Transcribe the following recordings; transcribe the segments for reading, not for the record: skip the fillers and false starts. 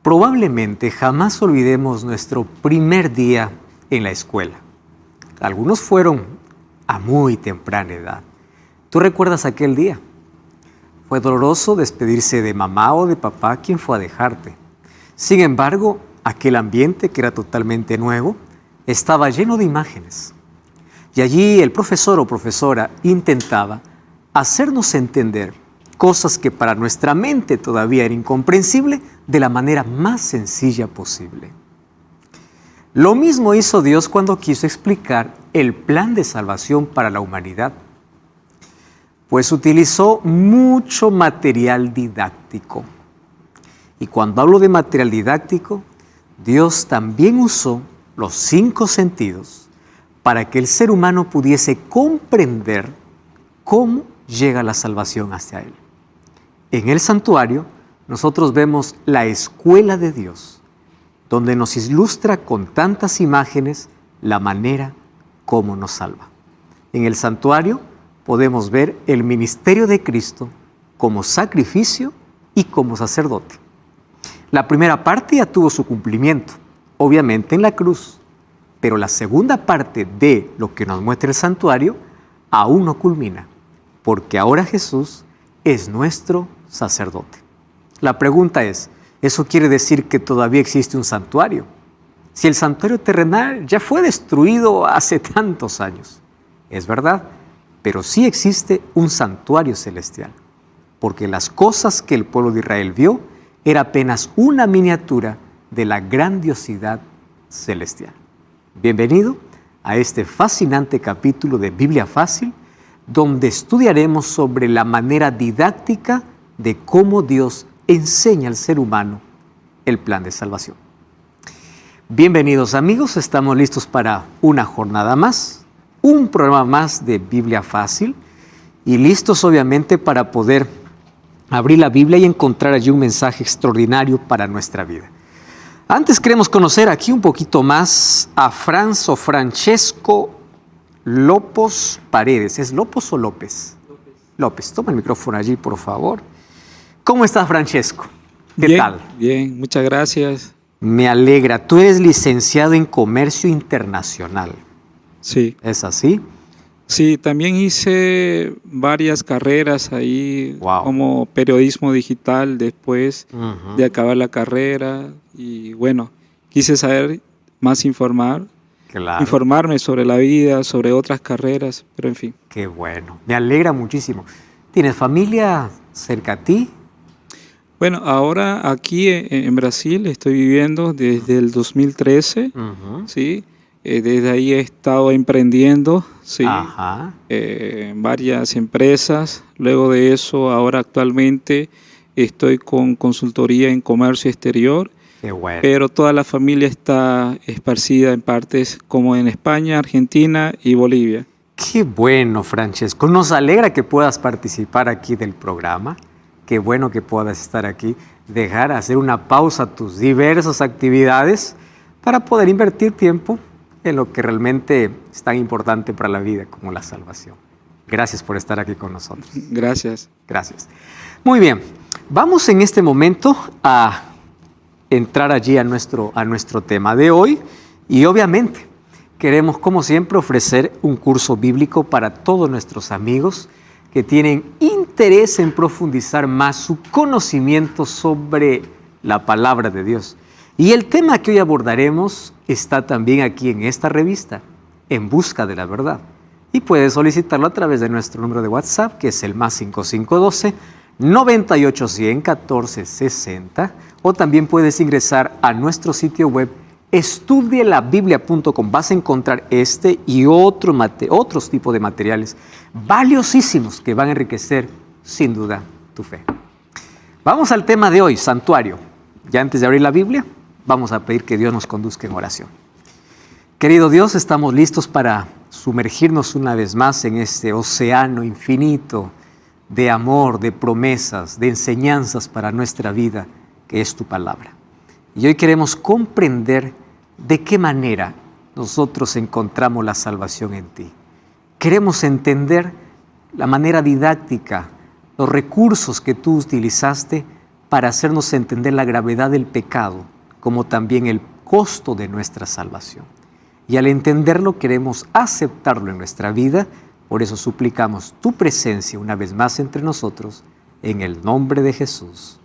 Probablemente jamás olvidemos nuestro primer día en la escuela. Algunos fueron a muy temprana edad. ¿Tú recuerdas aquel día? Fue doloroso despedirse de mamá o de papá quien fue a dejarte. Sin embargo, aquel ambiente que era totalmente nuevo estaba lleno de imágenes. Y allí el profesor o profesora intentaba hacernos entender cosas que para nuestra mente todavía era incomprensible de la manera más sencilla posible. Lo mismo hizo Dios cuando quiso explicar el plan de salvación para la humanidad, pues utilizó mucho material didáctico. Y cuando hablo de material didáctico, Dios también usó los 5 sentidos para que el ser humano pudiese comprender cómo llega la salvación hacia Él. En el santuario, nosotros vemos la escuela de Dios, donde nos ilustra con tantas imágenes la manera como nos salva. En el santuario podemos ver el ministerio de Cristo como sacrificio y como sacerdote. La primera parte ya tuvo su cumplimiento, obviamente en la cruz, pero la segunda parte de lo que nos muestra el santuario aún no culmina, porque ahora Jesús es nuestro sacerdote. La pregunta es, ¿eso quiere decir que todavía existe un santuario? Si el santuario terrenal ya fue destruido hace tantos años. Es verdad, pero sí existe un santuario celestial, porque las cosas que el pueblo de Israel vio era apenas una miniatura de la grandiosidad celestial. Bienvenido a este fascinante capítulo de Biblia Fácil, donde estudiaremos sobre la manera didáctica de cómo Dios enseña al ser humano el plan de salvación. Bienvenidos amigos, estamos listos para una jornada más, un programa más de Biblia Fácil y listos obviamente para poder abrir la Biblia y encontrar allí un mensaje extraordinario para nuestra vida. Antes queremos conocer aquí un poquito más a Francesco Lopos Paredes. ¿Es Lopos o López? López. Toma el micrófono allí, por favor. ¿Cómo estás, Francesco? ¿Qué tal? Bien, muchas gracias. Me alegra. Tú eres licenciado en Comercio Internacional. Sí. ¿Es así? Sí, también hice varias carreras ahí, como periodismo digital después de acabar la carrera. Y bueno, quise saber más, informarme sobre la vida, sobre otras carreras, pero en fin. Qué bueno, me alegra muchísimo. ¿Tienes familia cerca a ti? Bueno, ahora aquí en Brasil estoy viviendo desde el 2013, ¿sí? Desde ahí he estado emprendiendo, ¿sí? En varias empresas. Luego de eso, ahora actualmente estoy con consultoría en comercio exterior. Qué bueno. Pero toda la familia está esparcida en partes como en España, Argentina y Bolivia. Qué bueno, Francesco. Nos alegra que puedas participar aquí del programa. Qué bueno que puedas estar aquí, hacer una pausa a tus diversas actividades para poder invertir tiempo en lo que realmente es tan importante para la vida como la salvación. Gracias por estar aquí con nosotros. Gracias. Gracias. Muy bien, vamos en este momento a entrar allí a nuestro tema de hoy y obviamente queremos, como siempre, ofrecer un curso bíblico para todos nuestros amigos que tienen interés en profundizar más su conocimiento sobre la palabra de Dios. Y el tema que hoy abordaremos está también aquí en esta revista, En Busca de la Verdad. Y puedes solicitarlo a través de nuestro número de WhatsApp, que es el +5512 9810 1460, o también puedes ingresar a nuestro sitio web estudielabiblia.com. Vas a encontrar este y otros tipos de materiales valiosísimos que van a enriquecer sin duda tu fe. Vamos al tema de hoy, santuario. Ya antes de abrir la Biblia, vamos a pedir que Dios nos conduzca en oración. Querido Dios, estamos listos para sumergirnos una vez más en este océano infinito de amor, de promesas, de enseñanzas para nuestra vida, que es tu palabra. Y hoy queremos comprender de qué manera nosotros encontramos la salvación en ti. Queremos entender la manera didáctica, los recursos que tú utilizaste para hacernos entender la gravedad del pecado, como también el costo de nuestra salvación. Y al entenderlo queremos aceptarlo en nuestra vida, por eso suplicamos tu presencia una vez más entre nosotros, en el nombre de Jesús.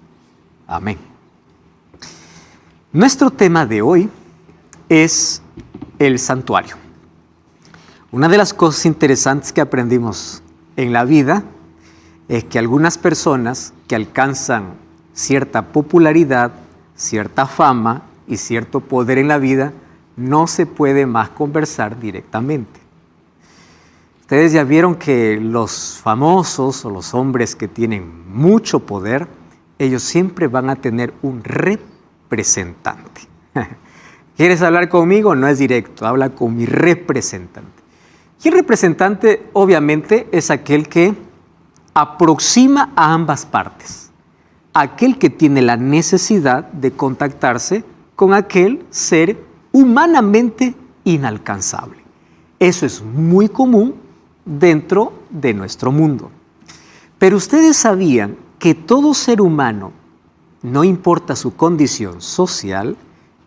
Amén. Nuestro tema de hoy es el santuario. Una de las cosas interesantes que aprendimos en la vida es que algunas personas que alcanzan cierta popularidad, cierta fama y cierto poder en la vida, no se puede más conversar directamente. Ustedes ya vieron que los famosos o los hombres que tienen mucho poder, ellos siempre van a tener un representante. ¿Quieres hablar conmigo? No es directo, habla con mi representante. Y el representante, obviamente, es aquel que aproxima a ambas partes. Aquel que tiene la necesidad de contactarse con aquel ser humanamente inalcanzable. Eso es muy común dentro de nuestro mundo. Pero ustedes sabían que todo ser humano, no importa su condición social,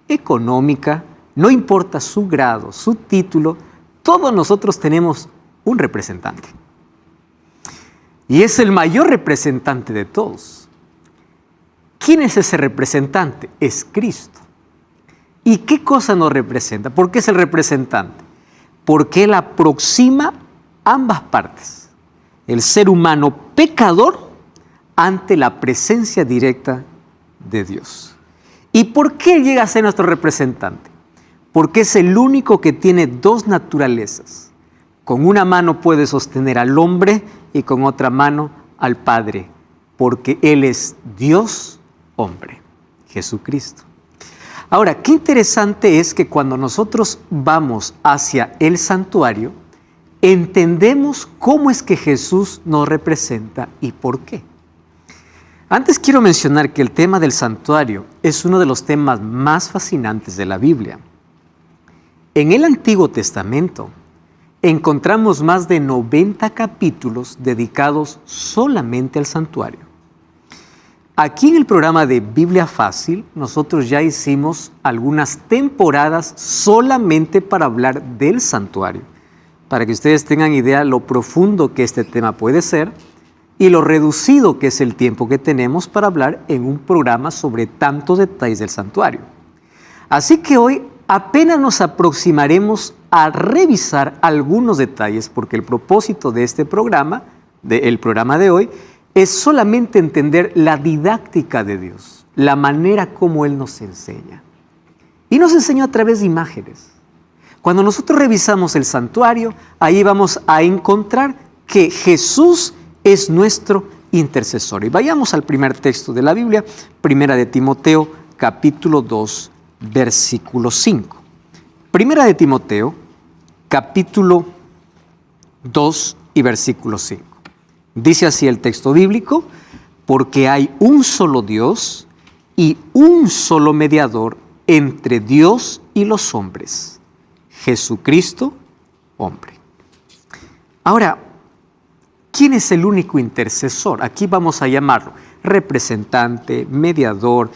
económica, no importa su grado, su título, todos nosotros tenemos un representante. Y es el mayor representante de todos. ¿Quién es ese representante? Es Cristo. ¿Y qué cosa nos representa? ¿Por qué es el representante? Porque Él aproxima ambas partes. El ser humano pecador ante la presencia directa de Dios. ¿Y por qué Él llega a ser nuestro representante? Porque es el único que tiene dos naturalezas. Con una mano puede sostener al hombre y con otra mano al Padre, porque Él es Dios hombre, Jesucristo. Ahora, qué interesante es que cuando nosotros vamos hacia el santuario, entendemos cómo es que Jesús nos representa y por qué. Antes quiero mencionar que el tema del santuario es uno de los temas más fascinantes de la Biblia. En el Antiguo Testamento encontramos más de 90 capítulos dedicados solamente al santuario. Aquí en el programa de Biblia Fácil, nosotros ya hicimos algunas temporadas solamente para hablar del santuario, para que ustedes tengan idea lo profundo que este tema puede ser y lo reducido que es el tiempo que tenemos para hablar en un programa sobre tantos detalles del santuario. Así que hoy apenas nos aproximaremos a revisar algunos detalles, porque el propósito de este programa, del programa de hoy, es solamente entender la didáctica de Dios, la manera como Él nos enseña. Y nos enseñó a través de imágenes. Cuando nosotros revisamos el santuario, ahí vamos a encontrar que Jesús es nuestro intercesor. Y vayamos al primer texto de la Biblia, Primera de Timoteo, capítulo 2, versículo 5. Primera de Timoteo, capítulo 2 y versículo 5. Dice así el texto bíblico: porque hay un solo Dios y un solo mediador entre Dios y los hombres, Jesucristo, hombre. Ahora, ¿quién es el único intercesor? Aquí vamos a llamarlo representante, mediador,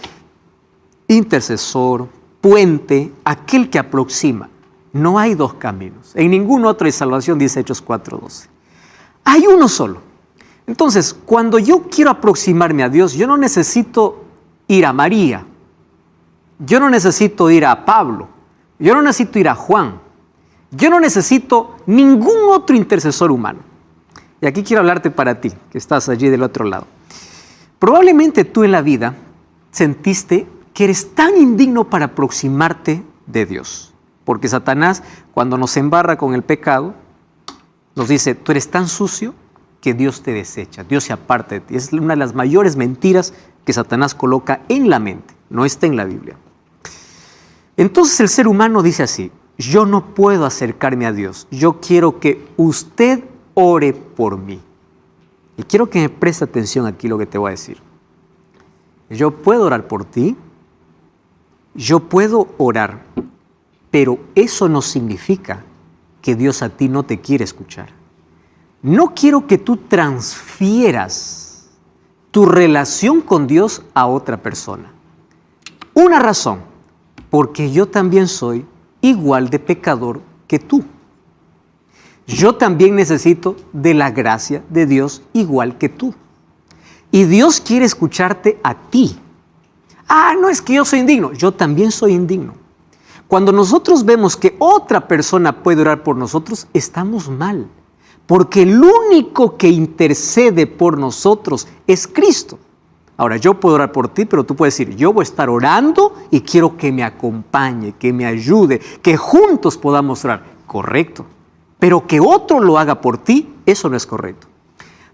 intercesor, puente, aquel que aproxima. No hay dos caminos. En ningún otro hay salvación, dice Hechos 4:12. Hay uno solo. Entonces, cuando yo quiero aproximarme a Dios, yo no necesito ir a María, yo no necesito ir a Pablo, yo no necesito ir a Juan, yo no necesito ningún otro intercesor humano. Y aquí quiero hablarte para ti, que estás allí del otro lado. Probablemente tú en la vida sentiste que eres tan indigno para aproximarte de Dios, porque Satanás, cuando nos embarra con el pecado, nos dice: tú eres tan sucio que Dios te desecha, Dios se aparta de ti. Es una de las mayores mentiras que Satanás coloca en la mente, no está en la Biblia. Entonces el ser humano dice así: yo no puedo acercarme a Dios, yo quiero que usted ore por mí. Y quiero que me preste atención aquí lo que te voy a decir. Yo puedo orar por ti, yo puedo orar, pero eso no significa que Dios a ti no te quiere escuchar. No quiero que tú transfieras tu relación con Dios a otra persona. Una razón, porque yo también soy igual de pecador que tú. Yo también necesito de la gracia de Dios igual que tú. Y Dios quiere escucharte a ti. No es que yo soy indigno. Yo también soy indigno. Cuando nosotros vemos que otra persona puede orar por nosotros, estamos mal. Porque el único que intercede por nosotros es Cristo. Ahora, yo puedo orar por ti, pero tú puedes decir, yo voy a estar orando y quiero que me acompañe, que me ayude, que juntos podamos orar. Correcto. Pero que otro lo haga por ti, eso no es correcto.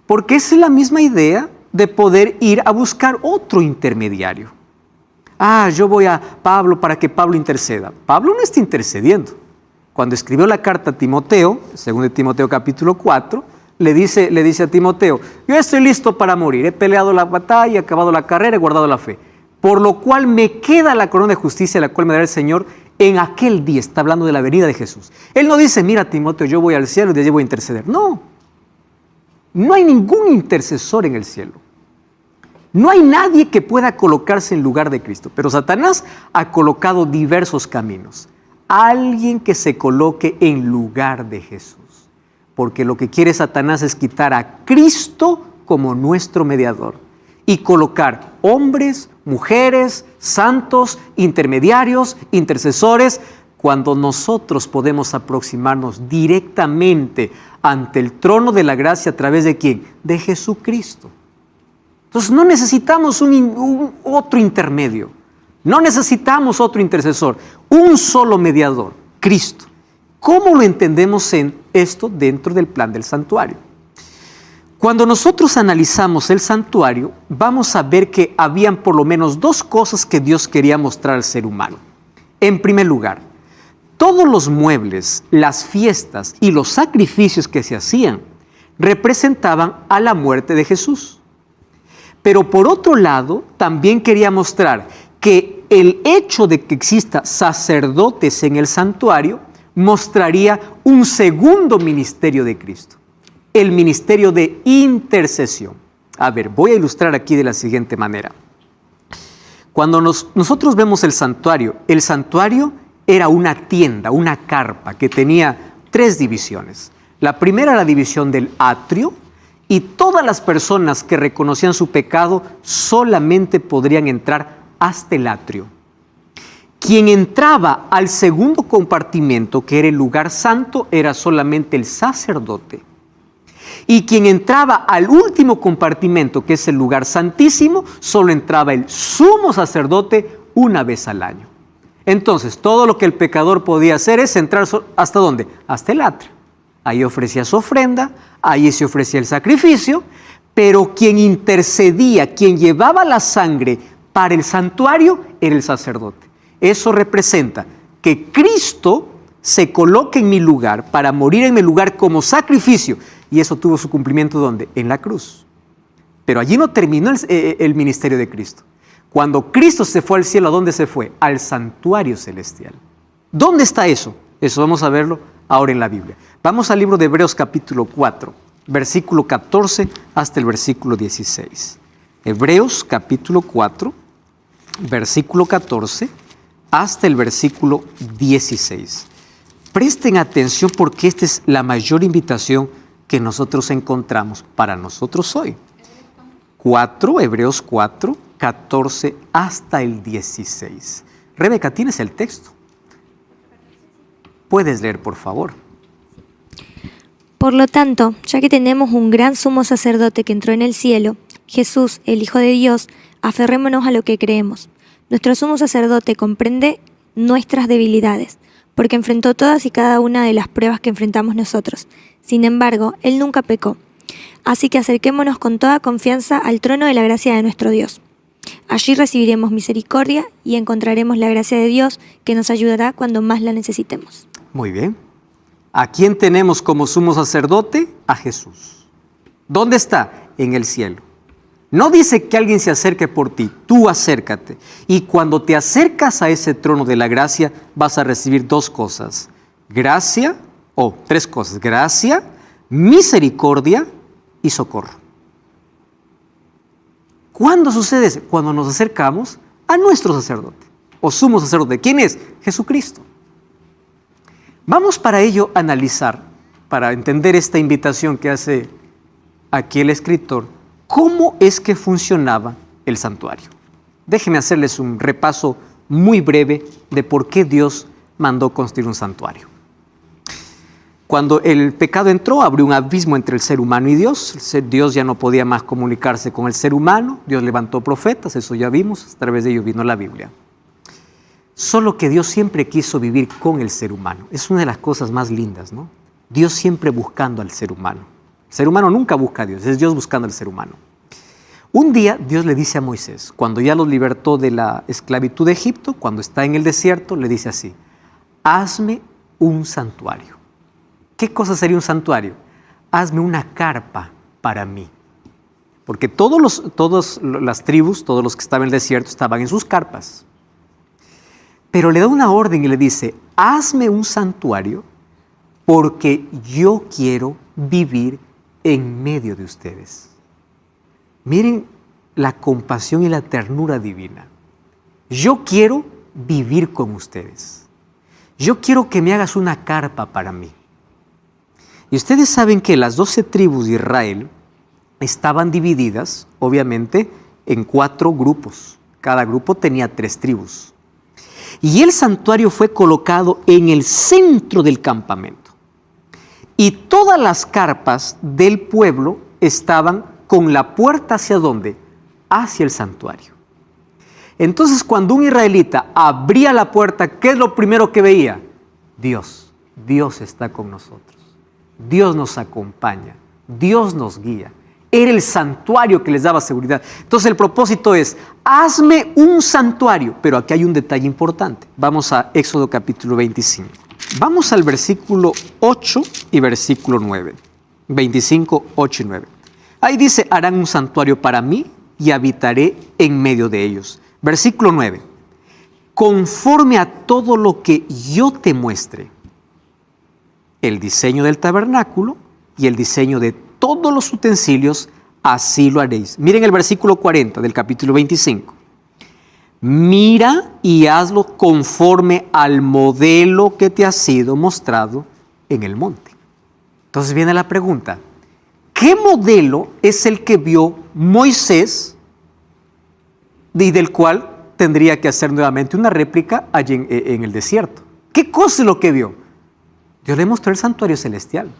Porque es la misma idea de poder ir a buscar otro intermediario. Yo voy a Pablo para que Pablo interceda. Pablo no está intercediendo. Cuando escribió la carta a Timoteo, según de Timoteo capítulo 4, le dice a Timoteo, yo estoy listo para morir, he peleado la batalla, he acabado la carrera, he guardado la fe. Por lo cual me queda la corona de justicia, la cual me dará el Señor en aquel día. Está hablando de la venida de Jesús. Él no dice, mira Timoteo, yo voy al cielo y de allí voy a interceder. No, no hay ningún intercesor en el cielo. No hay nadie que pueda colocarse en lugar de Cristo. Pero Satanás ha colocado diversos caminos. Alguien que se coloque en lugar de Jesús. Porque lo que quiere Satanás es quitar a Cristo como nuestro mediador y colocar hombres, mujeres, santos, intermediarios, intercesores, cuando nosotros podemos aproximarnos directamente ante el trono de la gracia a través de ¿quién? De Jesucristo. Entonces no necesitamos otro intermedio, no necesitamos otro intercesor, un solo mediador, Cristo. ¿Cómo lo entendemos en esto dentro del plan del santuario? Cuando nosotros analizamos el santuario, vamos a ver que habían por lo menos dos cosas que Dios quería mostrar al ser humano. En primer lugar, todos los muebles, las fiestas y los sacrificios que se hacían representaban a la muerte de Jesús. Pero por otro lado, también quería mostrar que el hecho de que exista sacerdotes en el santuario mostraría un segundo ministerio de Cristo, el ministerio de intercesión. A ver, voy a ilustrar aquí de la siguiente manera. Cuando nosotros vemos el santuario era una tienda, una carpa que tenía 3 divisiones. La primera, la división del atrio, y todas las personas que reconocían su pecado solamente podrían entrar hasta el atrio. Quien entraba al segundo compartimento, que era el lugar santo, era solamente el sacerdote. Y quien entraba al último compartimento, que es el lugar santísimo, solo entraba el sumo sacerdote una vez al año. Entonces, todo lo que el pecador podía hacer es entrar ¿hasta dónde? Hasta el atrio. Ahí ofrecía su ofrenda, ahí se ofrecía el sacrificio, pero quien intercedía, quien llevaba la sangre para el santuario, era el sacerdote. Eso representa que Cristo se coloque en mi lugar para morir en mi lugar como sacrificio. Y eso tuvo su cumplimiento ¿dónde? En la cruz. Pero allí no terminó el ministerio de Cristo. Cuando Cristo se fue al cielo, ¿a dónde se fue? Al santuario celestial. ¿Dónde está eso? Eso vamos a verlo ahora en la Biblia. Vamos al libro de Hebreos capítulo 4, versículo 14 hasta el versículo 16. Hebreos capítulo 4, versículo 14 hasta el versículo 16. Presten atención porque esta es la mayor invitación que nosotros encontramos para nosotros hoy. Hebreos 4, 14 hasta el 16. Rebeca, ¿tienes el texto? Puedes leer, por favor. Por lo tanto, ya que tenemos un gran sumo sacerdote que entró en el cielo, Jesús, el Hijo de Dios, aferrémonos a lo que creemos. Nuestro sumo sacerdote comprende nuestras debilidades, porque enfrentó todas y cada una de las pruebas que enfrentamos nosotros. Sin embargo, Él nunca pecó. Así que acerquémonos con toda confianza al trono de la gracia de nuestro Dios. Allí recibiremos misericordia y encontraremos la gracia de Dios que nos ayudará cuando más la necesitemos. Muy bien. ¿A quién tenemos como sumo sacerdote? A Jesús. ¿Dónde está? En el cielo. No dice que alguien se acerque por ti, tú acércate. Y cuando te acercas a ese trono de la gracia, vas a recibir 2 cosas. Gracia, 3 cosas. Gracia, misericordia y socorro. ¿Cuándo sucede eso? Cuando nos acercamos a nuestro sacerdote o sumo sacerdote. ¿Quién es? Jesucristo. Vamos para ello a analizar, para entender esta invitación que hace aquí el escritor, cómo es que funcionaba el santuario. Déjenme hacerles un repaso muy breve de por qué Dios mandó construir un santuario. Cuando el pecado entró, abrió un abismo entre el ser humano y Dios. Dios ya no podía más comunicarse con el ser humano. Dios levantó profetas, eso ya vimos, a través de ellos vino la Biblia. Solo que Dios siempre quiso vivir con el ser humano. Es una de las cosas más lindas, ¿no? Dios siempre buscando al ser humano. El ser humano nunca busca a Dios, es Dios buscando al ser humano. Un día Dios le dice a Moisés, cuando ya los libertó de la esclavitud de Egipto, cuando está en el desierto, le dice así: hazme un santuario. ¿Qué cosa sería un santuario? Hazme una carpa para mí. Porque todas las tribus, todos los que estaban en el desierto, estaban en sus carpas. Pero le da una orden y le dice: hazme un santuario porque yo quiero vivir en medio de ustedes. Miren la compasión y la ternura divina. Yo quiero vivir con ustedes. Yo quiero que me hagas una carpa para mí. Y ustedes saben que las 12 tribus de Israel estaban divididas, obviamente, en 4 grupos. Cada grupo tenía 3 tribus. Y el santuario fue colocado en el centro del campamento. Y todas las carpas del pueblo estaban con la puerta ¿hacia dónde? Hacia el santuario. Entonces, cuando un israelita abría la puerta, ¿qué es lo primero que veía? Dios. Dios está con nosotros. Dios nos acompaña. Dios nos guía. Era el santuario que les daba seguridad. Entonces el propósito es: hazme un santuario. Pero aquí hay un detalle importante. Vamos a Éxodo capítulo 25. Vamos al versículo 8 y versículo 9. 25, 8 y 9. Ahí dice: harán un santuario para mí y habitaré en medio de ellos. Versículo 9. Conforme a todo lo que yo te muestre, el diseño del tabernáculo y el diseño de todos los utensilios, así lo haréis. Miren el versículo 40 del capítulo 25. Mira y hazlo conforme al modelo que te ha sido mostrado en el monte. Entonces viene la pregunta: ¿qué modelo es el que vio Moisés y del cual tendría que hacer nuevamente una réplica allí en el desierto? ¿Qué cosa es lo que vio? Dios le mostró el santuario celestial.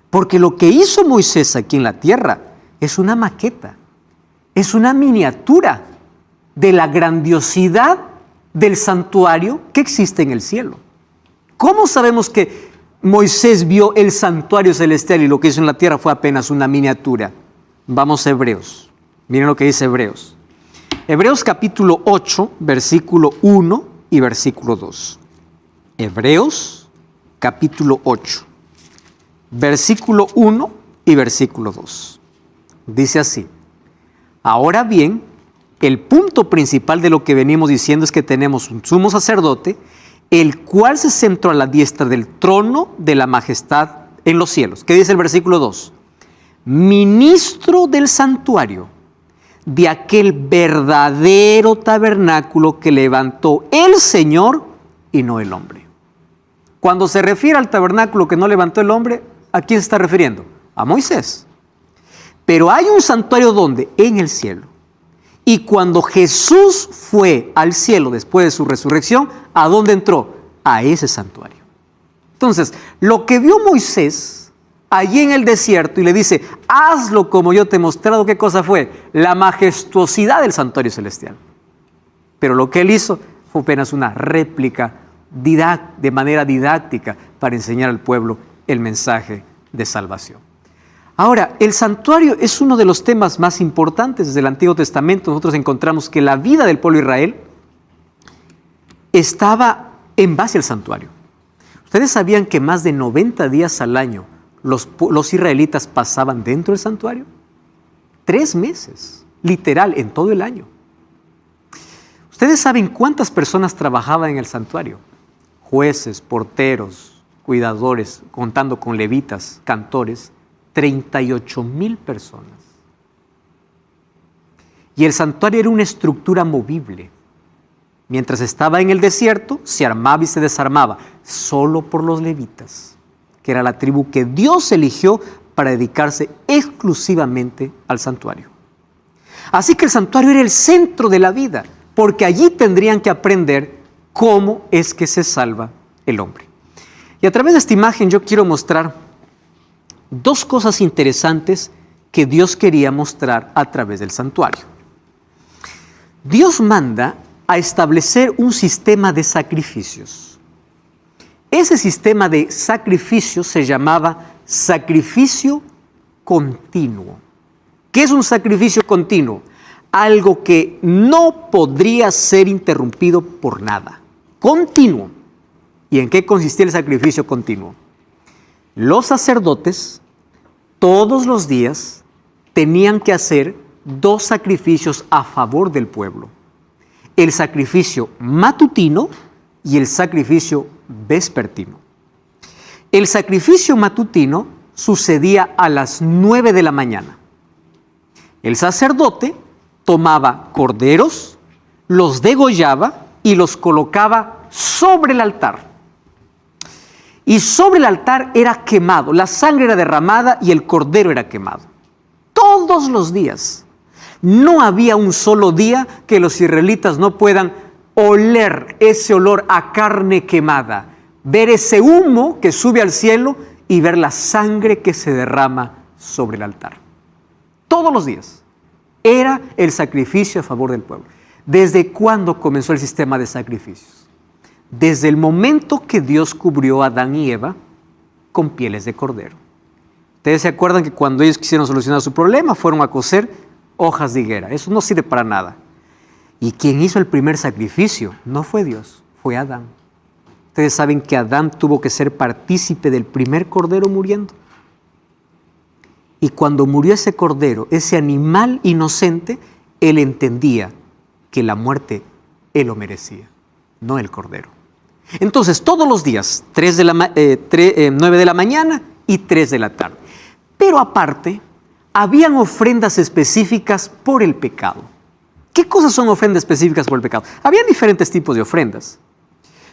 Porque lo que hizo Moisés aquí en la tierra es una maqueta, es una miniatura de la grandiosidad del santuario que existe en el cielo. ¿Cómo sabemos que Moisés vio el santuario celestial y lo que hizo en la tierra fue apenas una miniatura? Vamos a Hebreos. Miren lo que dice Hebreos. Hebreos capítulo 8, versículo 1 y versículo 2. Hebreos capítulo 8, versículo 1 y versículo 2. Dice así: ahora bien, el punto principal de lo que venimos diciendo es que tenemos un sumo sacerdote, el cual se sentó a la diestra del trono de la majestad en los cielos. ¿Qué dice el versículo 2? Ministro del santuario, de aquel verdadero tabernáculo que levantó el Señor y no el hombre. Cuando se refiere al tabernáculo que no levantó el hombre, ¿a quién se está refiriendo? A Moisés. Pero hay un santuario ¿dónde? En el cielo. Y cuando Jesús fue al cielo después de su resurrección, ¿a dónde entró? A ese santuario. Entonces, lo que vio Moisés allí en el desierto y le dice: hazlo como yo te he mostrado, ¿qué cosa fue? La majestuosidad del santuario celestial. Pero lo que él hizo fue apenas una réplica de manera didáctica para enseñar al pueblo el mensaje de salvación. Ahora, el santuario es uno de los temas más importantes desde el Antiguo Testamento. Nosotros encontramos que la vida del pueblo de Israel estaba en base al santuario. ¿Ustedes sabían que más de 90 días al año los israelitas pasaban dentro del santuario? 3 meses, literal, en todo el año. ¿Ustedes saben cuántas personas trabajaban en el santuario? Jueces, porteros, cuidadores, contando con levitas, cantores, 38,000 personas. y el santuario era una estructura movible. Mientras estaba en el desierto, se armaba y se desarmaba, solo por los levitas, que era la tribu que Dios eligió para dedicarse exclusivamente al santuario. Así que el santuario era el centro de la vida, porque allí tendrían que aprender cómo es que se salva el hombre. Y a través de esta imagen yo quiero mostrar dos cosas interesantes que Dios quería mostrar a través del santuario. Dios manda a establecer un sistema de sacrificios. Ese sistema de sacrificios se llamaba sacrificio continuo. ¿Qué es un sacrificio continuo? Algo que no podría ser interrumpido por nada. Continuo. ¿Y en qué consistía el sacrificio continuo? Los sacerdotes todos los días tenían que hacer dos sacrificios a favor del pueblo. El sacrificio matutino y el sacrificio vespertino. El sacrificio matutino sucedía a las 9 de la mañana. El sacerdote tomaba corderos, los degollaba y los colocaba sobre el altar. Y sobre el altar era quemado, la sangre era derramada y el cordero era quemado. Todos los días. No había un solo día que los israelitas no puedan oler ese olor a carne quemada, ver ese humo que sube al cielo y ver la sangre que se derrama sobre el altar. Todos los días. Era el sacrificio a favor del pueblo. ¿Desde cuándo comenzó el sistema de sacrificios? Desde el momento que Dios cubrió a Adán y Eva con pieles de cordero. Ustedes se acuerdan que cuando ellos quisieron solucionar su problema, fueron a coser hojas de higuera. Eso no sirve para nada. Y quien hizo el primer sacrificio no fue Dios, fue Adán. Ustedes saben que Adán tuvo que ser partícipe del primer cordero muriendo. Y cuando murió ese cordero, ese animal inocente, él entendía que la muerte él lo merecía, no el cordero. Entonces, todos los días, 9 de la mañana y 3 de la tarde. Pero aparte, habían ofrendas específicas por el pecado. ¿Qué cosas son ofrendas específicas por el pecado? Había diferentes tipos de ofrendas,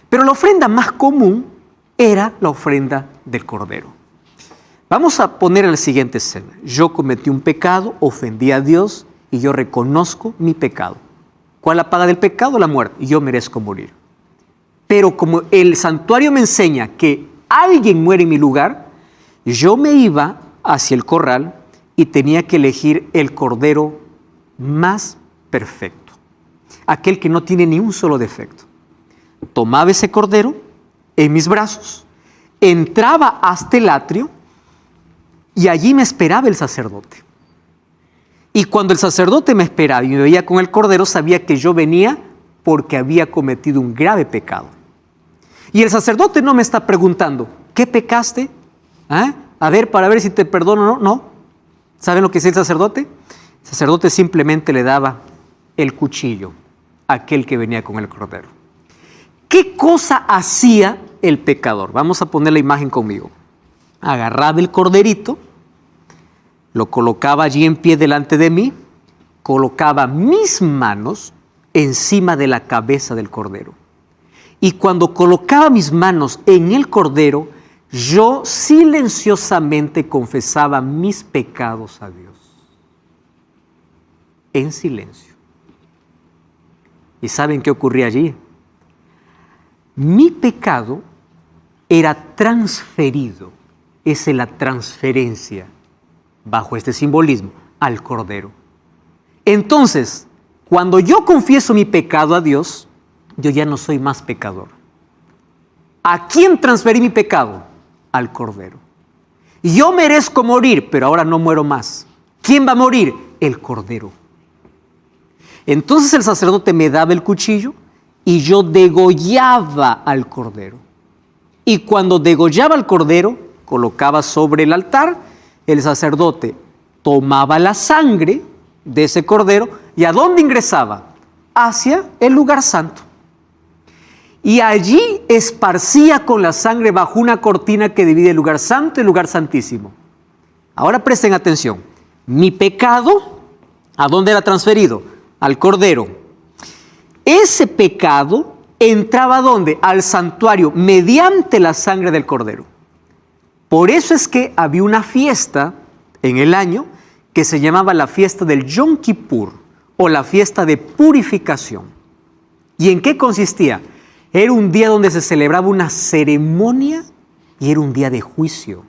pero la ofrenda más común era la ofrenda del cordero. Vamos a poner la siguiente escena. Yo cometí un pecado, ofendí a Dios y yo reconozco mi pecado. ¿Cuál es la paga del pecado? La muerte. Y yo merezco morir. Pero como el santuario me enseña que alguien muere en mi lugar, yo me iba hacia el corral y tenía que elegir el cordero más perfecto, aquel que no tiene ni un solo defecto. Tomaba ese cordero en mis brazos, entraba hasta el atrio y allí me esperaba el sacerdote. Y cuando el sacerdote me esperaba y me veía con el cordero, sabía que yo venía porque había cometido un grave pecado. Y el sacerdote no me está preguntando, ¿qué pecaste? A ver, para ver si te perdono o no. No. ¿Saben lo que hacía el sacerdote? El sacerdote simplemente le daba el cuchillo a aquel que venía con el cordero. ¿Qué cosa hacía el pecador? Vamos a poner la imagen conmigo. Agarraba el corderito, lo colocaba allí en pie delante de mí, colocaba mis manos encima de la cabeza del cordero. Y cuando colocaba mis manos en el cordero, yo silenciosamente confesaba mis pecados a Dios. En silencio. ¿Y saben qué ocurría allí? Mi pecado era transferido. Esa es la transferencia, bajo este simbolismo, al cordero. Entonces, cuando yo confieso mi pecado a Dios, yo ya no soy más pecador. ¿A quién transferí mi pecado? Al cordero. Yo merezco morir, pero ahora no muero más. ¿Quién va a morir? El cordero. Entonces el sacerdote me daba el cuchillo y yo degollaba al cordero. Y cuando degollaba al cordero, colocaba sobre el altar, el sacerdote tomaba la sangre de ese cordero y ¿a dónde ingresaba? Hacia el lugar santo. Y allí esparcía con la sangre bajo una cortina que divide el lugar santo y el lugar santísimo. Ahora presten atención. Mi pecado ¿A dónde era transferido? Al Cordero. Ese pecado entraba ¿a dónde? Al santuario, mediante la sangre del Cordero. Por eso es que había una fiesta en el año que se llamaba la fiesta del Yom Kippur o la fiesta de purificación. ¿Y en qué consistía? Era un día donde se celebraba una ceremonia y era un día de juicio.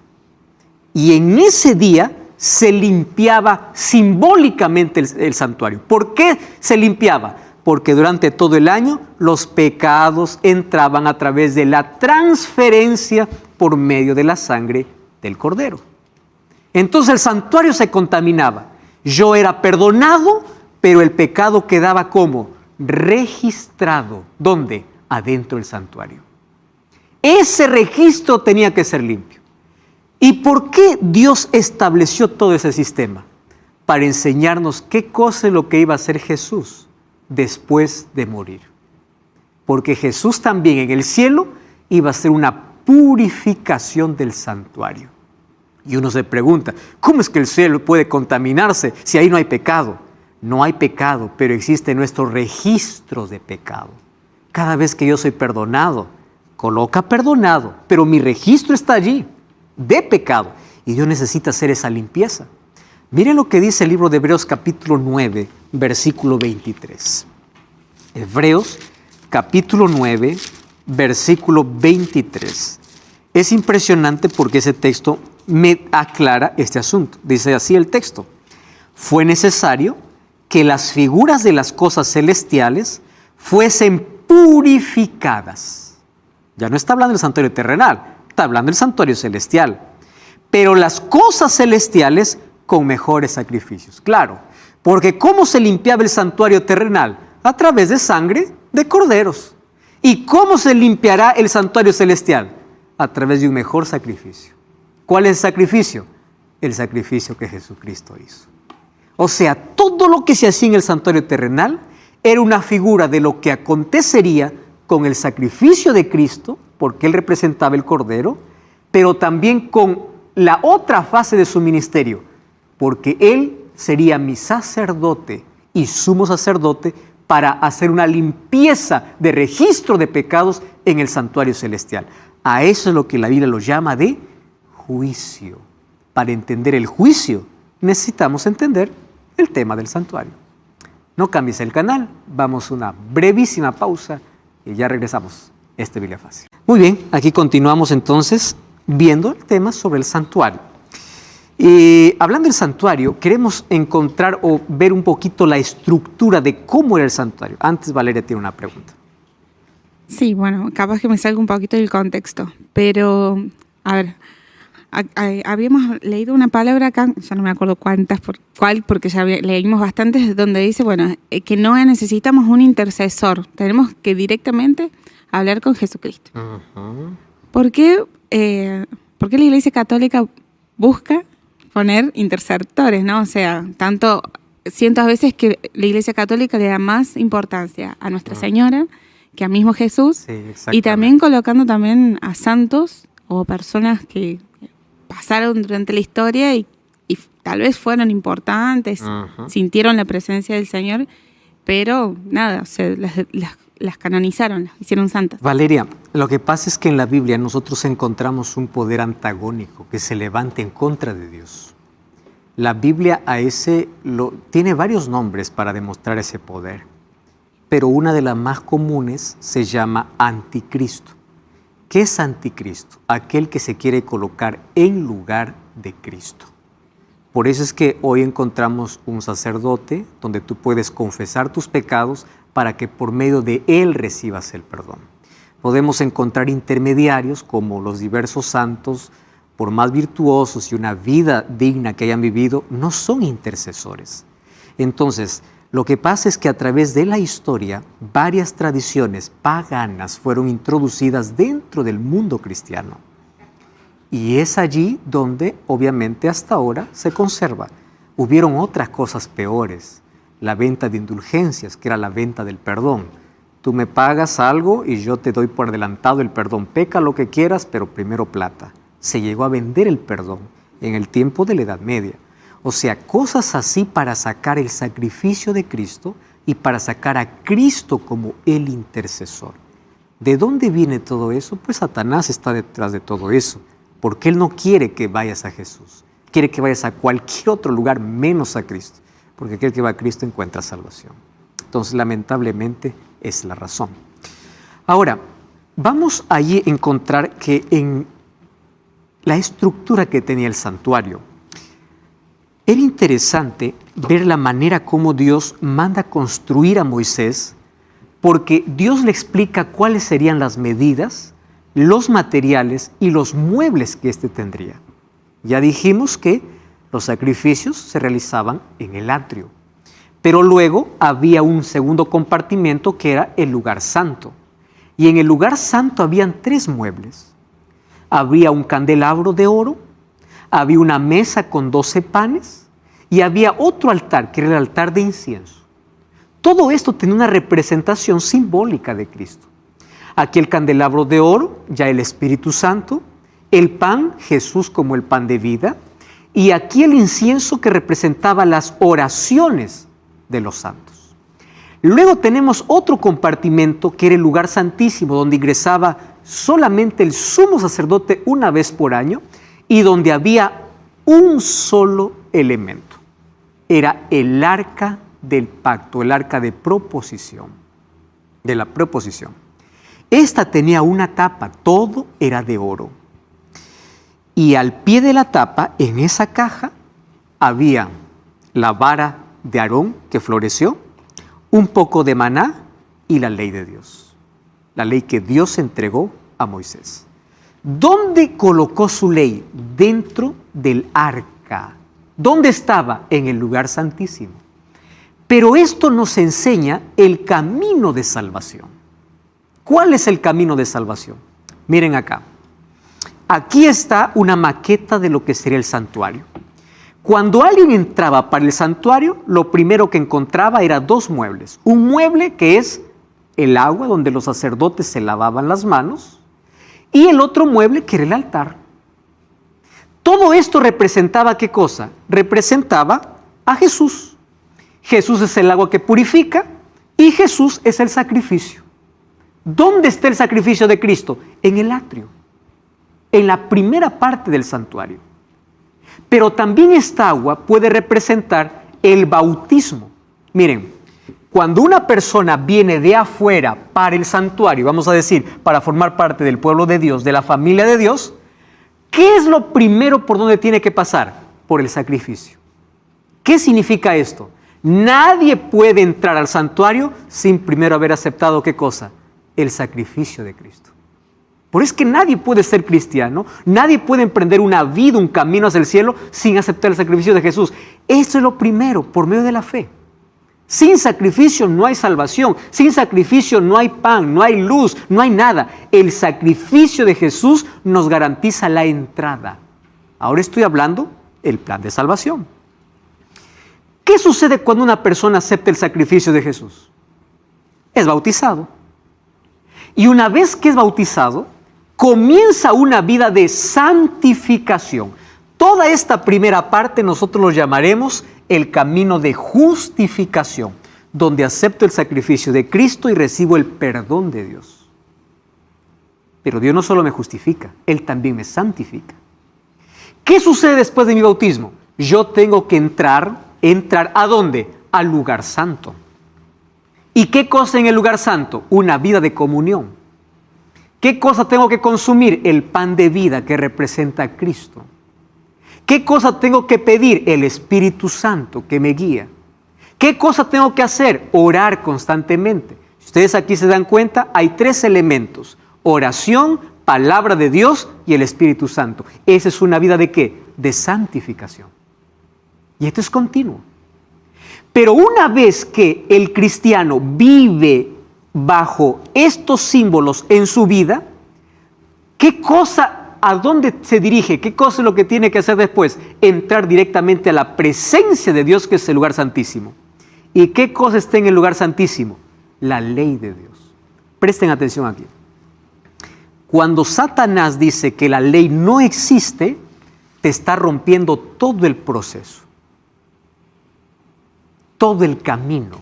Y en ese día se limpiaba simbólicamente el santuario. ¿Por qué se limpiaba? Porque durante todo el año los pecados entraban a través de la transferencia por medio de la sangre del Cordero. Entonces el santuario se contaminaba. Yo era perdonado, pero el pecado quedaba como registrado. ¿Dónde? Adentro del santuario. Ese registro tenía que ser limpio. ¿Y por qué Dios estableció todo ese sistema? Para enseñarnos qué cosa es lo que iba a hacer Jesús después de morir. Porque Jesús también en el cielo iba a hacer una purificación del santuario. Y uno se pregunta, ¿cómo es que el cielo puede contaminarse si ahí no hay pecado? No hay pecado, pero existen nuestros registros de pecado. Cada vez que yo soy perdonado, coloca perdonado, pero mi registro está allí, de pecado. Y Dios necesita hacer esa limpieza. Miren lo que dice el libro de Hebreos capítulo 9, versículo 23. Hebreos capítulo 9, versículo 23. Es impresionante porque ese texto me aclara este asunto. Dice así el texto: fue necesario que las figuras de las cosas celestiales fuesen purificadas. Ya no está hablando del santuario terrenal, está hablando del santuario celestial. Pero las cosas celestiales con mejores sacrificios. Claro, porque ¿cómo se limpiaba el santuario terrenal? A través de sangre de corderos. ¿Y cómo se limpiará el santuario celestial? A través de un mejor sacrificio. ¿Cuál es el sacrificio? El sacrificio que Jesucristo hizo. O sea, todo lo que se hacía en el santuario terrenal era una figura de lo que acontecería con el sacrificio de Cristo, porque Él representaba el Cordero, pero también con la otra fase de su ministerio, porque Él sería mi sacerdote y sumo sacerdote para hacer una limpieza de registro de pecados en el santuario celestial. A eso es lo que la Biblia lo llama de juicio. Para entender el juicio, necesitamos entender el tema del santuario. No cambies el canal, vamos a una brevísima pausa y ya regresamos. Biblia Fácil. Muy bien, aquí continuamos entonces viendo el tema sobre el santuario. Y hablando del santuario, queremos encontrar o ver un poquito la estructura de cómo era el santuario. Antes, Valeria tiene una pregunta. Sí, bueno, capaz que me salga un poquito del contexto, pero, a ver, habíamos leído una palabra acá, ya no me acuerdo cuál, porque ya leímos bastantes, donde dice, bueno, que no necesitamos un intercesor, tenemos que directamente hablar con Jesucristo. Uh-huh. ¿Por qué la Iglesia Católica busca poner intercesores, ¿no? O sea, cientos veces que la Iglesia Católica le da más importancia a Nuestra Señora que a mismo Jesús, sí, y también colocando también a santos o personas que pasaron durante la historia y tal vez fueron importantes, sintieron la presencia del Señor, pero nada, o sea, las canonizaron, las hicieron santas. Valeria, lo que pasa es que en la Biblia nosotros encontramos un poder antagónico que se levanta en contra de Dios. La Biblia tiene varios nombres para demostrar ese poder, pero una de las más comunes se llama anticristo. ¿Qué es anticristo? Aquel que se quiere colocar en lugar de Cristo. Por eso es que hoy encontramos un sacerdote donde tú puedes confesar tus pecados para que por medio de él recibas el perdón. Podemos encontrar intermediarios como los diversos santos, por más virtuosos y una vida digna que hayan vivido, no son intercesores. Entonces, lo que pasa es que a través de la historia, varias tradiciones paganas fueron introducidas dentro del mundo cristiano. Y es allí donde, obviamente, hasta ahora se conserva. Hubieron otras cosas peores. La venta de indulgencias, que era la venta del perdón. Tú me pagas algo y yo te doy por adelantado el perdón. Peca lo que quieras, pero primero plata. Se llegó a vender el perdón en el tiempo de la Edad Media. O sea, cosas así para sacar el sacrificio de Cristo y para sacar a Cristo como el intercesor. ¿De dónde viene todo eso? Pues Satanás está detrás de todo eso, porque él no quiere que vayas a Jesús. Quiere que vayas a cualquier otro lugar menos a Cristo, porque aquel que va a Cristo encuentra salvación. Entonces, lamentablemente, es la razón. Ahora, vamos allí a encontrar que en la estructura que tenía el santuario, era interesante ver la manera como Dios manda construir a Moisés, porque Dios le explica cuáles serían las medidas, los materiales y los muebles que éste tendría. Ya dijimos que los sacrificios se realizaban en el atrio, pero luego había un segundo compartimento que era el lugar santo. Y en el lugar santo habían 3 muebles. Había un candelabro de oro, había una mesa con 12 panes y había otro altar, que era el altar de incienso. Todo esto tenía una representación simbólica de Cristo. Aquí el candelabro de oro, ya el Espíritu Santo, el pan, Jesús como el pan de vida, y aquí el incienso que representaba las oraciones de los santos. Luego tenemos otro compartimento que era el lugar santísimo, donde ingresaba solamente el sumo sacerdote una vez por año y donde había un solo elemento. Era el arca del pacto, el arca de la proposición. Esta tenía una tapa, todo era de oro. Y al pie de la tapa, en esa caja, había la vara de Aarón que floreció, un poco de maná y la ley de Dios. La ley que Dios entregó a Moisés. ¿Dónde colocó su ley? Dentro del arca. ¿Dónde estaba? En el lugar santísimo. Pero esto nos enseña el camino de salvación. ¿Cuál es el camino de salvación? Miren acá. Aquí está una maqueta de lo que sería el santuario. Cuando alguien entraba para el santuario, lo primero que encontraba era 2 muebles. Un mueble que es el agua donde los sacerdotes se lavaban las manos y el otro mueble que era el altar. Todo esto representaba ¿qué cosa? Representaba a Jesús. Jesús es el agua que purifica y Jesús es el sacrificio. ¿Dónde está el sacrificio de Cristo? En el atrio, en la primera parte del santuario. Pero también esta agua puede representar el bautismo. Miren, cuando una persona viene de afuera para el santuario, vamos a decir, para formar parte del pueblo de Dios, de la familia de Dios, ¿qué es lo primero por donde tiene que pasar? Por el sacrificio. ¿Qué significa esto? Nadie puede entrar al santuario sin primero haber aceptado ¿qué cosa? El sacrificio de Cristo. Por eso es que nadie puede ser cristiano, nadie puede emprender una vida, un camino hacia el cielo sin aceptar el sacrificio de Jesús. Esto es lo primero, por medio de la fe. Sin sacrificio no hay salvación, sin sacrificio no hay pan, no hay luz, no hay nada. El sacrificio de Jesús nos garantiza la entrada. Ahora estoy hablando del plan de salvación. ¿Qué sucede cuando una persona acepta el sacrificio de Jesús? Es bautizado. Y una vez que es bautizado, comienza una vida de santificación. Toda esta primera parte nosotros lo llamaremos el camino de justificación, donde acepto el sacrificio de Cristo y recibo el perdón de Dios. Pero Dios no solo me justifica, Él también me santifica. ¿Qué sucede después de mi bautismo? Yo tengo que entrar ¿a dónde? Al lugar santo. ¿Y qué cosa en el lugar santo? Una vida de comunión. ¿Qué cosa tengo que consumir? El pan de vida que representa a Cristo. ¿Qué cosa tengo que pedir? El Espíritu Santo que me guía. ¿Qué cosa tengo que hacer? Orar constantemente. Si ustedes aquí se dan cuenta, hay 3 elementos. Oración, palabra de Dios y el Espíritu Santo. Esa es una vida ¿de qué? De santificación. Y esto es continuo. Pero una vez que el cristiano vive bajo estos símbolos en su vida, ¿qué cosa, a dónde se dirige? ¿Qué cosa es lo que tiene que hacer después? Entrar directamente a la presencia de Dios, que es el lugar santísimo. ¿Y qué cosa está en el lugar santísimo? La ley de Dios. Presten atención aquí. Cuando Satanás dice que la ley no existe, te está rompiendo todo el proceso. todo el camino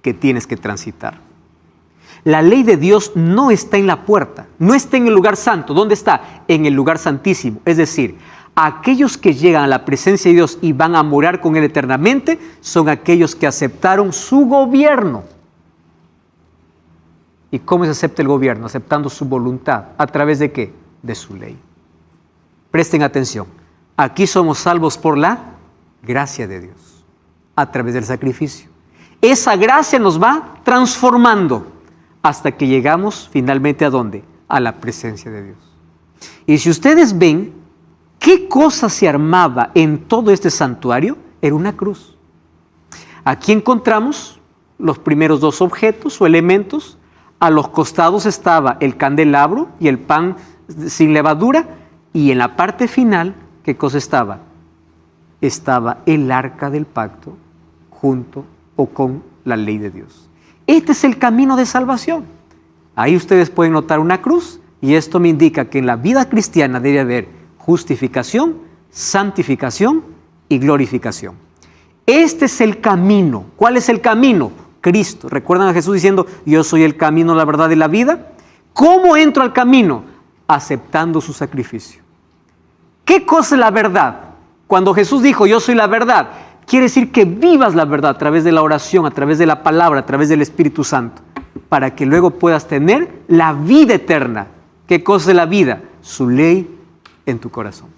que tienes que transitar. La ley de Dios no está en la puerta, no está en el lugar santo. ¿Dónde está? En el lugar santísimo. Es decir, aquellos que llegan a la presencia de Dios y van a morar con Él eternamente son aquellos que aceptaron su gobierno. ¿Y cómo se acepta el gobierno? Aceptando su voluntad. ¿A través de qué? De su ley. Presten atención. Aquí somos salvos por la gracia de Dios, a través del sacrificio. Esa gracia nos va transformando hasta que llegamos finalmente ¿a dónde? A la presencia de Dios. Y si ustedes ven, ¿qué cosa se armaba en todo este santuario? Era una cruz. Aquí encontramos los primeros dos objetos o elementos. A los costados estaba el candelabro y el pan sin levadura. Y en la parte final, ¿qué cosa estaba? Estaba el arca del pacto junto o con la ley de Dios. Este es el camino de salvación. Ahí ustedes pueden notar una cruz y esto me indica que en la vida cristiana debe haber justificación, santificación y glorificación. Este es el camino. ¿Cuál es el camino? Cristo. ¿Recuerdan a Jesús diciendo, yo soy el camino, la verdad y la vida? ¿Cómo entro al camino? Aceptando su sacrificio. ¿Qué cosa es la verdad? Cuando Jesús dijo, yo soy la verdad, quiere decir que vivas la verdad a través de la oración, a través de la palabra, a través del Espíritu Santo, para que luego puedas tener la vida eterna. ¿Qué cosa es la vida? Su ley en tu corazón.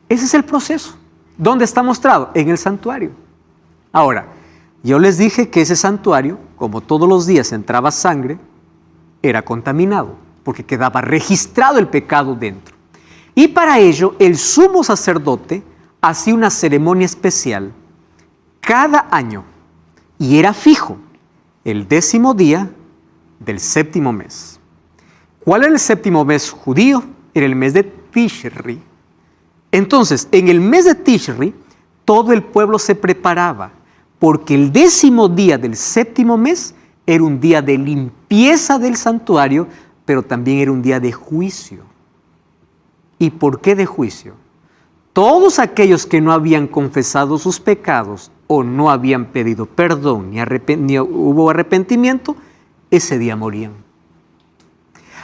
Ese es el proceso. ¿Dónde está mostrado? En el santuario. Ahora, yo les dije que ese santuario, como todos los días entraba sangre, era contaminado, porque quedaba registrado el pecado dentro. Y para ello, el sumo sacerdote hacía una ceremonia especial cada año, y era fijo, el 10º día del 7º mes. ¿Cuál era el 7º mes judío? Era el mes de Tishri. Entonces, en el mes de Tishri, todo el pueblo se preparaba, porque el 10º día del 7º mes era un día de limpieza del santuario, pero también era un día de juicio. ¿Y por qué de juicio? Todos aquellos que no habían confesado sus pecados o no habían pedido perdón ni hubo arrepentimiento, ese día morían.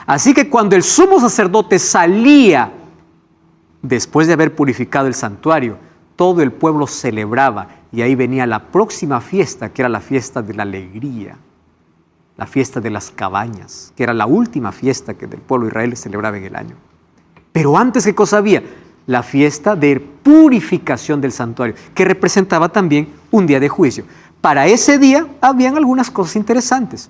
Así que cuando el sumo sacerdote salía, después de haber purificado el santuario, todo el pueblo celebraba y ahí venía la próxima fiesta, que era la fiesta de la alegría, la fiesta de las cabañas, que era la última fiesta que el pueblo de Israel celebraba en el año. Pero antes, ¿qué cosa había? La fiesta de purificación del santuario, que representaba también un día de juicio. Para ese día habían algunas cosas interesantes.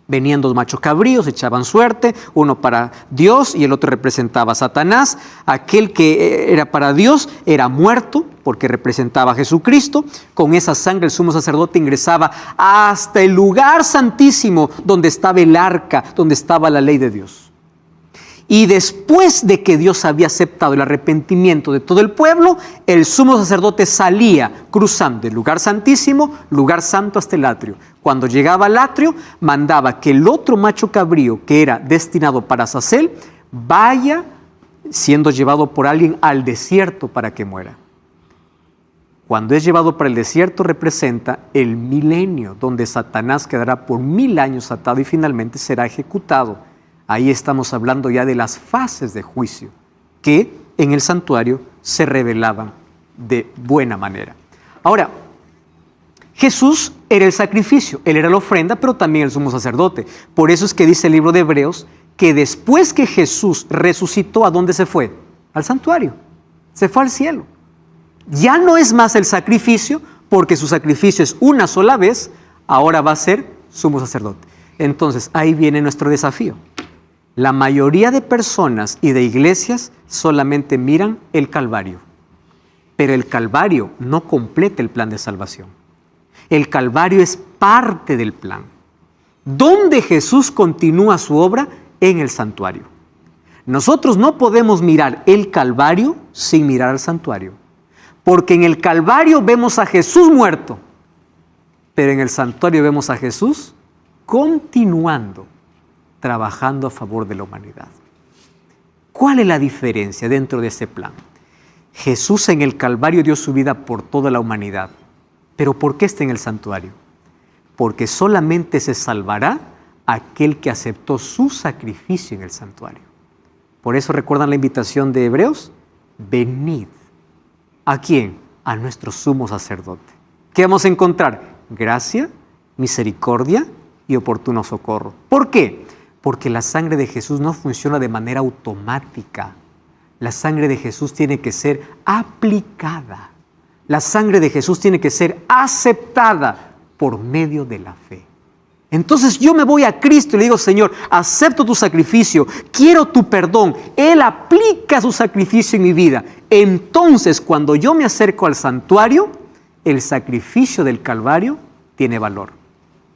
Venían 2 machos cabríos, echaban suerte, uno para Dios y el otro representaba a Satanás. Aquel que era para Dios era muerto porque representaba a Jesucristo. Con esa sangre el sumo sacerdote ingresaba hasta el lugar santísimo donde estaba el arca, donde estaba la ley de Dios. Y después de que Dios había aceptado el arrepentimiento de todo el pueblo, el sumo sacerdote salía cruzando el lugar santísimo, lugar santo hasta el atrio. Cuando llegaba al atrio, mandaba que el otro macho cabrío que era destinado para Azazel vaya siendo llevado por alguien al desierto para que muera. Cuando es llevado para el desierto representa el milenio, donde Satanás quedará por 1000 años atado y finalmente será ejecutado. Ahí estamos hablando ya de las fases de juicio que en el santuario se revelaban de buena manera. Ahora, Jesús era el sacrificio, Él era la ofrenda, pero también el sumo sacerdote. Por eso es que dice el libro de Hebreos que después que Jesús resucitó, ¿a dónde se fue? Al santuario, se fue al cielo. Ya no es más el sacrificio, porque su sacrificio es una sola vez, ahora va a ser sumo sacerdote. Entonces, ahí viene nuestro desafío. La mayoría de personas y de iglesias solamente miran el Calvario, pero el Calvario no completa el plan de salvación. El Calvario es parte del plan. ¿Dónde Jesús continúa su obra? En el santuario. Nosotros no podemos mirar el Calvario sin mirar al santuario, porque en el Calvario vemos a Jesús muerto, pero en el santuario vemos a Jesús continuando trabajando a favor de la humanidad. ¿Cuál es la diferencia dentro de ese plan? Jesús en el Calvario dio su vida por toda la humanidad, ¿Pero por qué está en el santuario? Porque solamente se salvará aquel que aceptó su sacrificio en el santuario. Por eso recuerdan la invitación de Hebreos, venid. ¿A quién? A nuestro sumo sacerdote. ¿Qué vamos a encontrar? Gracia, misericordia y oportuno socorro. ¿Por qué? Porque la sangre de Jesús no funciona de manera automática. La sangre de Jesús tiene que ser aplicada. La sangre de Jesús tiene que ser aceptada por medio de la fe. Entonces yo me voy a Cristo y le digo, Señor, acepto tu sacrificio, quiero tu perdón. Él aplica su sacrificio en mi vida. Entonces, cuando yo me acerco al santuario, el sacrificio del Calvario tiene valor.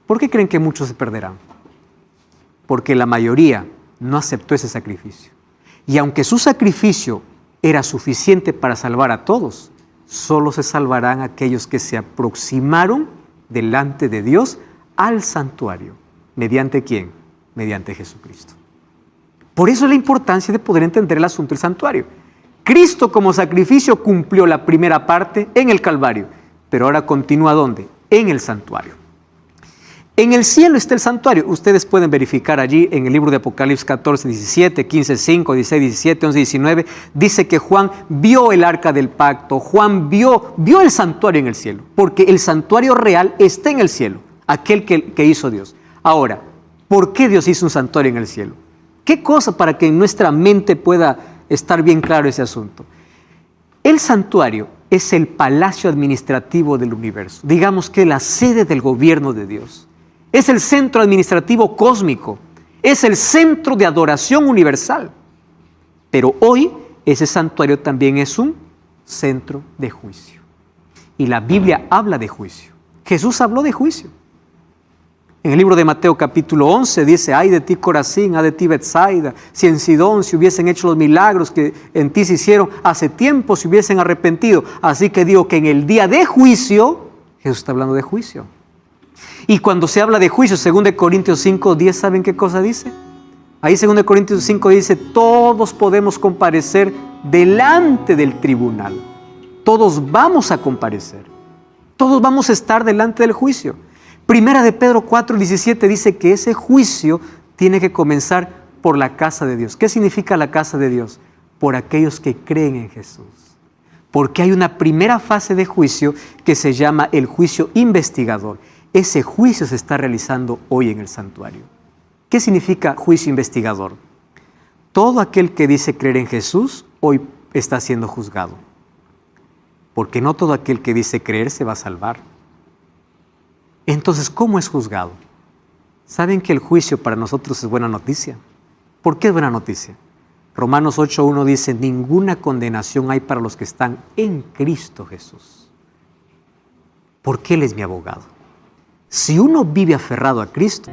¿Por qué creen que muchos se perderán? Porque la mayoría no aceptó ese sacrificio. Y aunque su sacrificio era suficiente para salvar a todos, solo se salvarán aquellos que se aproximaron delante de Dios al santuario. ¿Mediante quién? Mediante Jesucristo. Por eso es la importancia de poder entender el asunto del santuario. Cristo como sacrificio cumplió la primera parte en el Calvario, pero ahora continúa ¿dónde? En el santuario. En el cielo está el santuario. Ustedes pueden verificar allí en el libro de Apocalipsis 14, 17, 15, 5, 16, 17, 11, 19. Dice que Juan vio el arca del pacto. Juan vio el santuario en el cielo. Porque el santuario real está en el cielo. Aquel que hizo Dios. Ahora, ¿por qué Dios hizo un santuario en el cielo? ¿Qué cosa para que en nuestra mente pueda estar bien claro ese asunto? El santuario es el palacio administrativo del universo. Digamos que la sede del gobierno de Dios. Es el centro administrativo cósmico. Es el centro de adoración universal. Pero hoy ese santuario también es un centro de juicio. Y la Biblia habla de juicio. Jesús habló de juicio. En el libro de Mateo capítulo 11 dice, ay de ti Corazín, ay de ti Betsaida, si en Sidón se hubiesen hecho los milagros que en ti se hicieron, hace tiempo se hubiesen arrepentido. Así que digo que en el día de juicio, Jesús está hablando de juicio. Y cuando se habla de juicio, 2 Corintios 5, 10, ¿saben qué cosa dice? Ahí 2 Corintios 5 dice, todos podemos comparecer delante del tribunal. Todos vamos a comparecer. Todos vamos a estar delante del juicio. Primera de Pedro 4, 17 dice que ese juicio tiene que comenzar por la casa de Dios. ¿Qué significa la casa de Dios? Por aquellos que creen en Jesús. Porque hay una primera fase de juicio que se llama el juicio investigador. Ese juicio se está realizando hoy en el santuario. ¿Qué significa juicio investigador? Todo aquel que dice creer en Jesús hoy está siendo juzgado. Porque no todo aquel que dice creer se va a salvar. Entonces, ¿cómo es juzgado? ¿Saben que el juicio para nosotros es buena noticia? ¿Por qué es buena noticia? Romanos 8:1 dice, ninguna condenación hay para los que están en Cristo Jesús. Porque Él es mi abogado. Si uno vive aferrado a Cristo,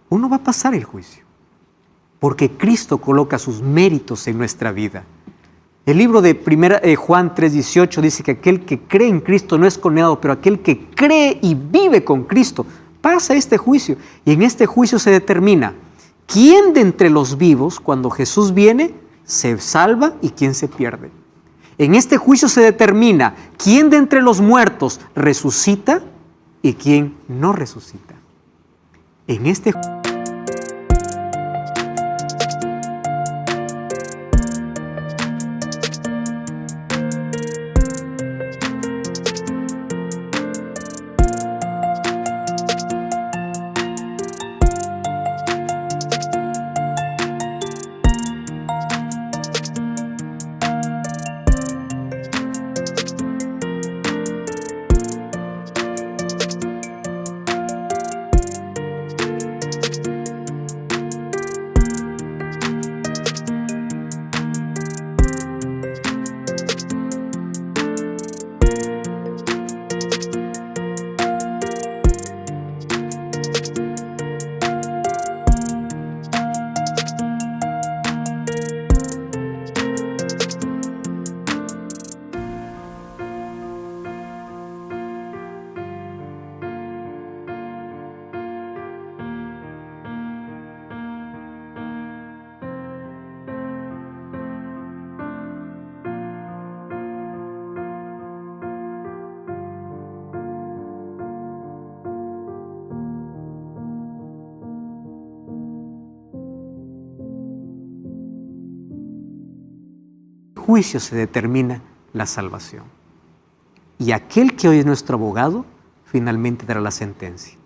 uno va a pasar el juicio, porque Cristo coloca sus méritos en nuestra vida. El libro de Juan 3:18 dice que aquel que cree en Cristo no es condenado, pero aquel que cree y vive con Cristo pasa este juicio. Y en este juicio se determina quién de entre los vivos, cuando Jesús viene, se salva y quién se pierde. En este juicio se determina quién de entre los muertos resucita y quién no resucita. En este juicio se determina la salvación. Y aquel que hoy es nuestro abogado, finalmente dará la sentencia.